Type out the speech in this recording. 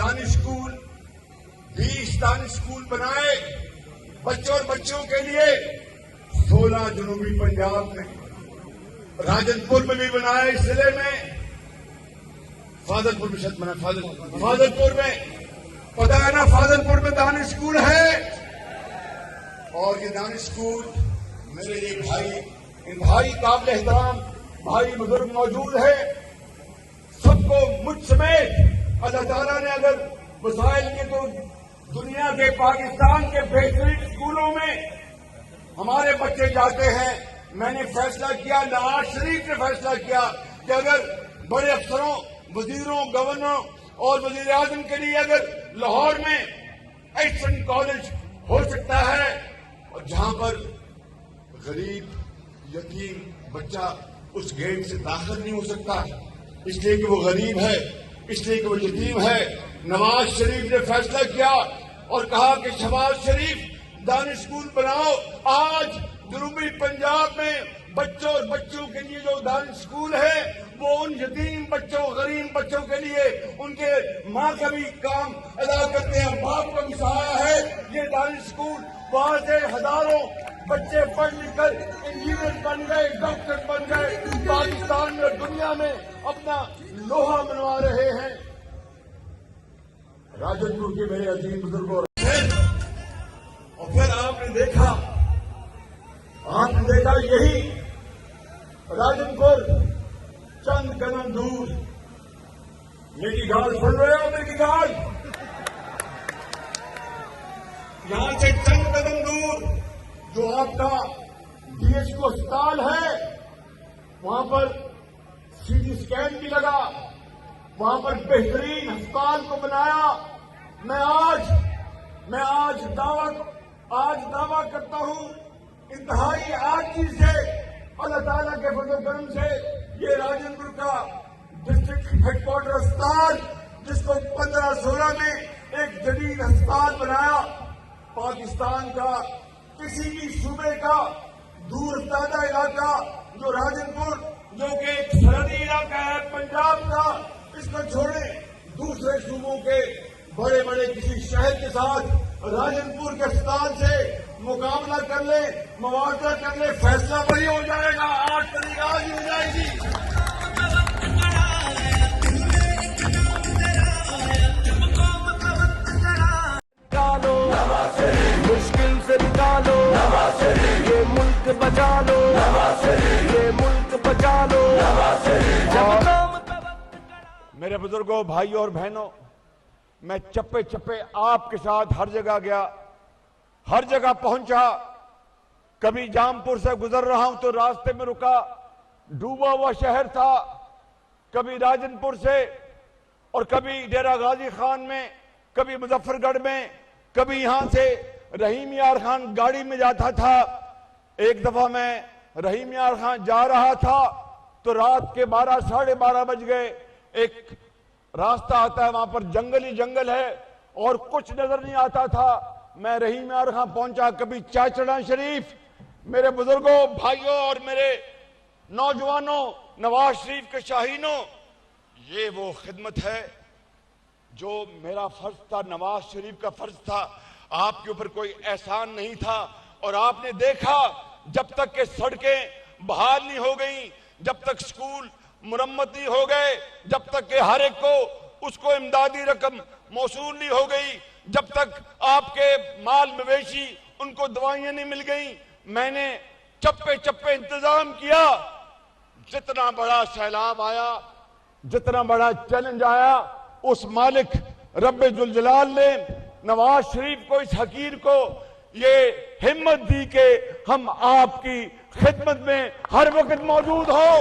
Danish school 20 Danish school बनाए बच्चों और बच्चों के लिए। 16 जनूबी पंजाब में, राजनपुर में भी बनाया, इस जिले में फाजलपुर में शायद बना, फाजलपुर में पता है ना, फाजलपुर में दानिश स्कूल है। और ये दानिश स्कूल मेरे ये भाई, इन भाई काबिल एहतराम भाई बुजुर्ग मौजूद है, सबको मुझ समेत अल्लाह ताला ने अगर वसाइल के तो दुनिया के पाकिस्तान के बेहतरीन स्कूलों में हमारे बच्चे जाते हैं। मैंने फैसला किया, नवाज शरीफ ने फैसला किया कि अगर बड़े अफसरों, वजीरों, गवर्नरों और वजीर आजम के लिए अगर लाहौर में एहसन कॉलेज हो सकता है, और जहां पर गरीब यतीम बच्चा उस गेट से दाखिल नहीं हो सकता, इसलिए कि वो गरीब है, इसलिए कि वो यतीम है, नवाज शरीफ ने फैसला किया और कहा कि शहबाज शरीफ दानिश स्कूल बनाओ। आज जनूबी पंजाब में बच्चों और बच्चों के लिए जो दानिश स्कूल है वो उन यतीम बच्चों, गरीब बच्चों के लिए उनके माँ का भी काम अदा करते हैं, बाप का भी सहारा है ये दानिश स्कूल। वहां से हजारों बच्चे पढ़ लिख कर इंजीनियर बन गए, डॉक्टर बन गए, पाकिस्तान में और दुनिया में अपना लोहा मनवा रहे हैं। राजनपुर के मेरे अजीज बुजुर्गों, और फिर आपने देखा यही राजनपुर चंद कदम दूर, मेरी गाल सुन रहे हो, मेरी गाल, यहां से चंद कदम दूर जो आपका डीएचओ अस्पताल है, वहां पर सीटी स्कैन भी लगा, वहां पर बेहतरीन अस्पताल को बनाया। मैं आज दावा करता हूं, इंतहाई आजिज़ी से अल्लाह ताला के फज़ल करम से ये राजनपुर का डिस्ट्रिक्ट हेडक्वार्टर अस्पताल, जिसको 15-16 में एक जदीद अस्पताल बनाया, पाकिस्तान का किसी भी सूबे का दूर दराज इलाका जो राजनपुर, जो कि एक सरहदी इलाका है पंजाब का, इसको छोड़े दूसरे सूबों के बड़े बड़े किसी शहर के साथ राजनपुर के अस्पताल से मुकाबला कर ले, मुआवजा कर ले, फैसला वही हो जाएगा। 8 तारीख आज ही हो जाएगी। मुश्किल से निकालो, ये मुल्क बचा लो, ये मुल्क बचा लो। मेरे बुजुर्गों, भाइयों और बहनों, मैं चप्पे चप्पे आपके साथ हर जगह गया, हर जगह पहुंचा। कभी जामपुर से गुजर रहा हूं तो रास्ते में रुका, डूबा हुआ शहर था, कभी राजनपुर से, और कभी डेरा गाजी खान में, कभी मुजफ्फरगढ़ में, कभी यहां से रहीम यार खान गाड़ी में जाता था। एक दफा मैं रहीम यार खान जा रहा था तो रात के 12 साढ़े 12 बज गए। एक रास्ता आता है, वहां पर जंगल ही जंगल है और कुछ नजर नहीं आता था। मैं रहीम यार खान पहुंचा, कभी चाचड़ा शरीफ। मेरे बुजुर्गों, भाइयों और मेरे नौजवानों, नवाज शरीफ के शाहीनों, ये वो खिदमत है जो मेरा फर्ज था, नवाज शरीफ का फर्ज था। आपके ऊपर कोई एहसान नहीं था। और आपने देखा, जब तक के सड़कें बहाल नहीं हो गई, जब तक स्कूल मुरम्मत नहीं हो गए, जब तक के हर एक को उसको इमदादी रकम मौसूल नहीं हो गई, जब तक आपके माल मवेशी उनको दवाइयां नहीं मिल गई, मैंने चप्पे चप्पे इंतजाम किया। जितना बड़ा सैलाब आया, जितना बड़ा चैलेंज आया, उस मालिक रब्बे जुल जलाल ने नवाज शरीफ को, इस हकीर को ये हिम्मत दी कि हम आपकी खिदमत में हर वक्त मौजूद हो।